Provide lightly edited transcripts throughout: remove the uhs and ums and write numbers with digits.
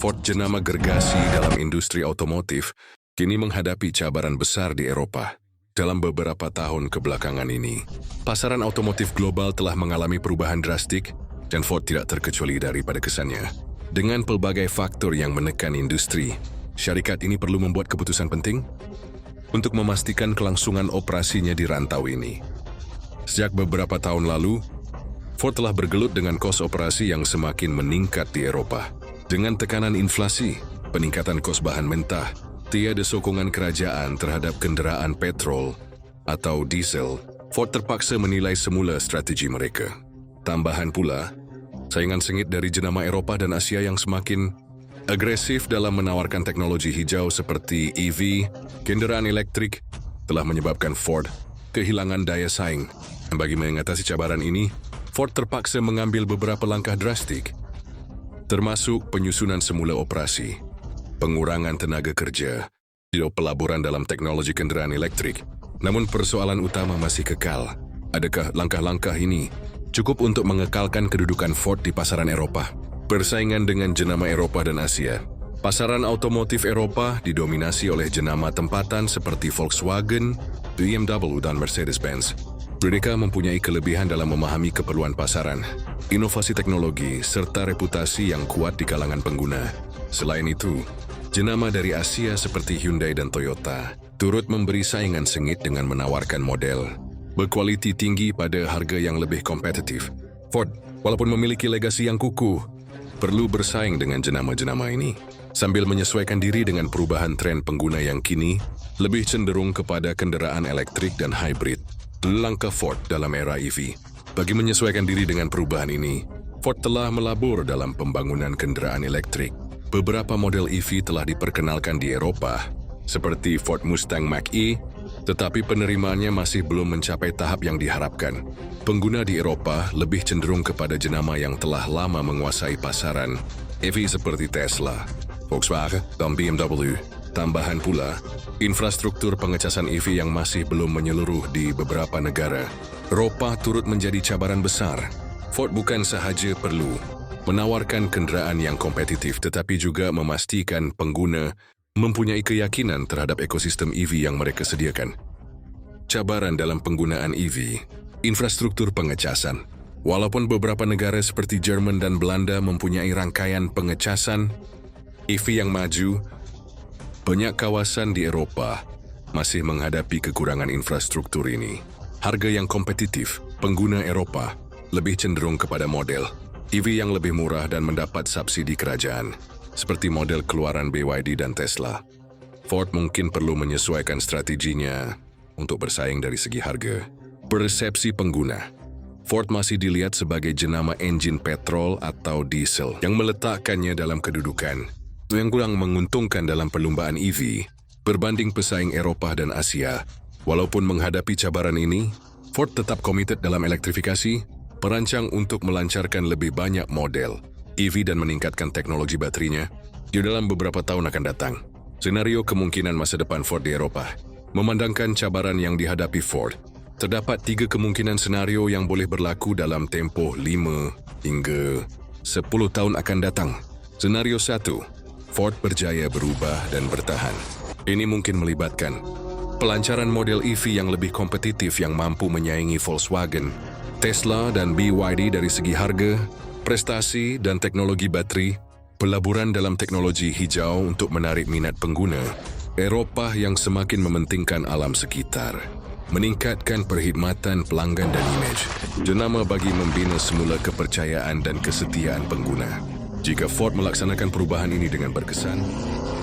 Ford, jenama gergasi dalam industri otomotif, kini menghadapi cabaran besar di Eropa. Dalam beberapa tahun kebelakangan ini, pasaran otomotif global telah mengalami perubahan drastik dan Ford tidak terkecuali daripada kesannya. Dengan pelbagai faktor yang menekan industri, syarikat ini perlu membuat keputusan penting untuk memastikan kelangsungan operasinya di rantau ini. Sejak beberapa tahun lalu, Ford telah bergelut dengan kos operasi yang semakin meningkat di Eropa. Dengan tekanan inflasi, peningkatan kos bahan mentah, tiada sokongan kerajaan terhadap kenderaan petrol atau diesel, Ford terpaksa menilai semula strategi mereka. Tambahan pula, saingan sengit dari jenama Eropa dan Asia yang semakin agresif dalam menawarkan teknologi hijau seperti EV, kendaraan elektrik, telah menyebabkan Ford kehilangan daya saing. Bagi mengatasi cabaran ini, Ford terpaksa mengambil beberapa langkah drastik, termasuk penyusunan semula operasi, pengurangan tenaga kerja, pelaburan dalam teknologi kendaraan elektrik. Namun persoalan utama masih kekal. Adakah langkah-langkah ini cukup untuk mengekalkan kedudukan Ford di pasaran Eropa? Persaingan dengan jenama Eropa dan Asia. Pasaran otomotif Eropa didominasi oleh jenama tempatan seperti Volkswagen, BMW, dan Mercedes-Benz. Mereka mempunyai kelebihan dalam memahami keperluan pasaran, inovasi teknologi, serta reputasi yang kuat di kalangan pengguna. Selain itu, jenama dari Asia seperti Hyundai dan Toyota turut memberi saingan sengit dengan menawarkan model berkualiti tinggi pada harga yang lebih kompetitif. Ford, walaupun memiliki legasi yang kukuh, perlu bersaing dengan jenama-jenama ini, sambil menyesuaikan diri dengan perubahan tren pengguna yang kini lebih cenderung kepada kendaraan elektrik dan hybrid. Langkah Ford dalam era EV. Bagi menyesuaikan diri dengan perubahan ini, Ford telah melabur dalam pembangunan kendaraan elektrik. Beberapa model EV telah diperkenalkan di Eropa, seperti Ford Mustang Mach-E, tetapi penerimaannya masih belum mencapai tahap yang diharapkan. Pengguna di Eropa lebih cenderung kepada jenama yang telah lama menguasai pasaran, EV seperti Tesla, Volkswagen, dan BMW. Tambahan pula, infrastruktur pengecasan EV yang masih belum menyeluruh di beberapa negara Eropa turut menjadi cabaran besar. Ford bukan sahaja perlu menawarkan kendaraan yang kompetitif, tetapi juga memastikan pengguna mempunyai keyakinan terhadap ekosistem EV yang mereka sediakan. Cabaran dalam penggunaan EV, infrastruktur pengecasan. Walaupun beberapa negara seperti Jerman dan Belanda mempunyai rangkaian pengecasan EV yang maju, banyak kawasan di Eropa masih menghadapi kekurangan infrastruktur ini. Harga yang kompetitif, pengguna Eropa lebih cenderung kepada model EV yang lebih murah dan mendapat subsidi kerajaan, seperti model keluaran BYD dan Tesla. Ford mungkin perlu menyesuaikan strateginya untuk bersaing dari segi harga. Persepsi pengguna. Ford masih dilihat sebagai jenama enjin petrol atau diesel yang meletakkannya dalam kedudukan yang kurang menguntungkan dalam perlombaan EV berbanding pesaing Eropa dan Asia. Walaupun menghadapi cabaran ini, Ford tetap komited dalam elektrifikasi, merancang untuk melancarkan lebih banyak model EV dan meningkatkan teknologi baterainya di dalam beberapa tahun akan datang. Senario kemungkinan masa depan Ford di Eropa. Memandangkan cabaran yang dihadapi Ford, terdapat 3 kemungkinan senario yang boleh berlaku dalam tempoh 5 hingga 10 tahun akan datang. Senario 1, Ford berjaya berubah dan bertahan. Ini mungkin melibatkan pelancaran model EV yang lebih kompetitif yang mampu menyaingi Volkswagen, Tesla, dan BYD dari segi harga, prestasi, dan teknologi bateri, pelaburan dalam teknologi hijau untuk menarik minat pengguna, Eropa yang semakin mementingkan alam sekitar, meningkatkan perkhidmatan pelanggan dan imej, jenama bagi membina semula kepercayaan dan kesetiaan pengguna. Jika Ford melaksanakan perubahan ini dengan berkesan,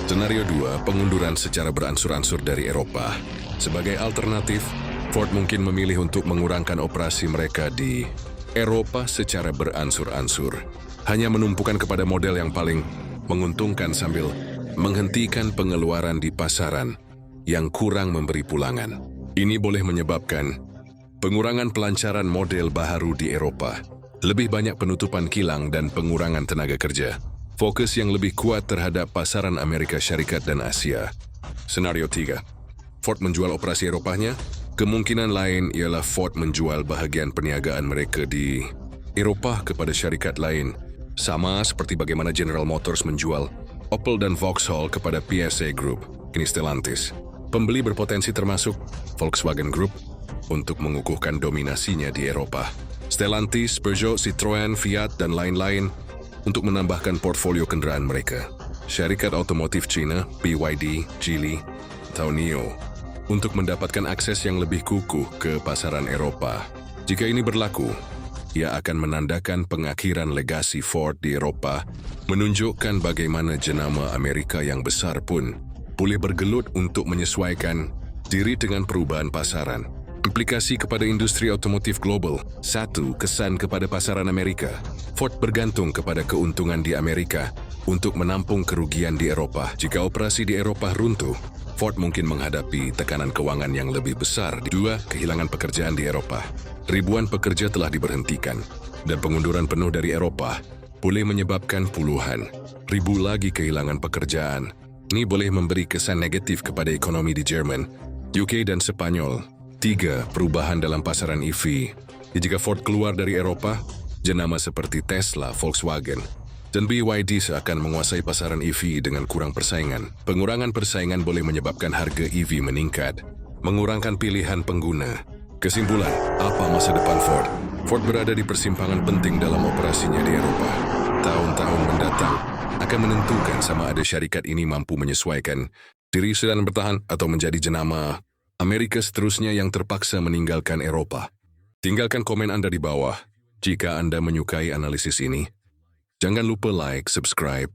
senario 2, pengunduran secara beransur-ansur dari Eropa. Sebagai alternatif, Ford mungkin memilih untuk mengurangkan operasi mereka di Eropa secara beransur-ansur, hanya menumpukan kepada model yang paling menguntungkan sambil menghentikan pengeluaran di pasaran yang kurang memberi pulangan. Ini boleh menyebabkan pengurangan pelancaran model baharu di Eropa, lebih banyak penutupan kilang dan pengurangan tenaga kerja. Fokus yang lebih kuat terhadap pasaran Amerika Syarikat dan Asia. Senario 3, Ford menjual operasi Eropanya. Kemungkinan lain ialah Ford menjual bahagian perniagaan mereka di Eropa kepada syarikat lain, sama seperti bagaimana General Motors menjual Opel dan Vauxhall kepada PSA Group, kini Stellantis. Pembeli berpotensi termasuk Volkswagen Group untuk mengukuhkan dominasinya di Eropa. Stellantis, Peugeot, Citroën, Fiat, dan lain-lain untuk menambahkan portfolio kendaraan mereka. Syarikat otomotif Cina, BYD, Geely, atau NIO, untuk mendapatkan akses yang lebih kukuh ke pasaran Eropa. Jika ini berlaku, ia akan menandakan pengakhiran legasi Ford di Eropa, menunjukkan bagaimana jenama Amerika yang besar pun boleh bergelut untuk menyesuaikan diri dengan perubahan pasaran. Implikasi kepada industri otomotif global. 1. Kesan kepada pasaran Amerika. Ford bergantung kepada keuntungan di Amerika untuk menampung kerugian di Eropa. Jika operasi di Eropa runtuh, Ford mungkin menghadapi tekanan keuangan yang lebih besar. 2. Kehilangan pekerjaan di Eropa. Ribuan pekerja telah diberhentikan, dan pengunduran penuh dari Eropa boleh menyebabkan puluhan ribu lagi kehilangan pekerjaan. Ini boleh memberi kesan negatif kepada ekonomi di Jerman, UK, dan Spanyol. 3. Perubahan dalam pasaran EV. Jika Ford keluar dari Eropa, jenama seperti Tesla, Volkswagen, dan BYD seakan menguasai pasaran EV dengan kurang persaingan. Pengurangan persaingan boleh menyebabkan harga EV meningkat, mengurangkan pilihan pengguna. Kesimpulan, apa masa depan Ford? Ford berada di persimpangan penting dalam operasinya di Eropa. Tahun-tahun mendatang akan menentukan sama ada syarikat ini mampu menyesuaikan diri sedang bertahan atau menjadi jenama Amerika seterusnya yang terpaksa meninggalkan Eropa. Tinggalkan komen Anda di bawah jika Anda menyukai analisis ini. Jangan lupa like, subscribe,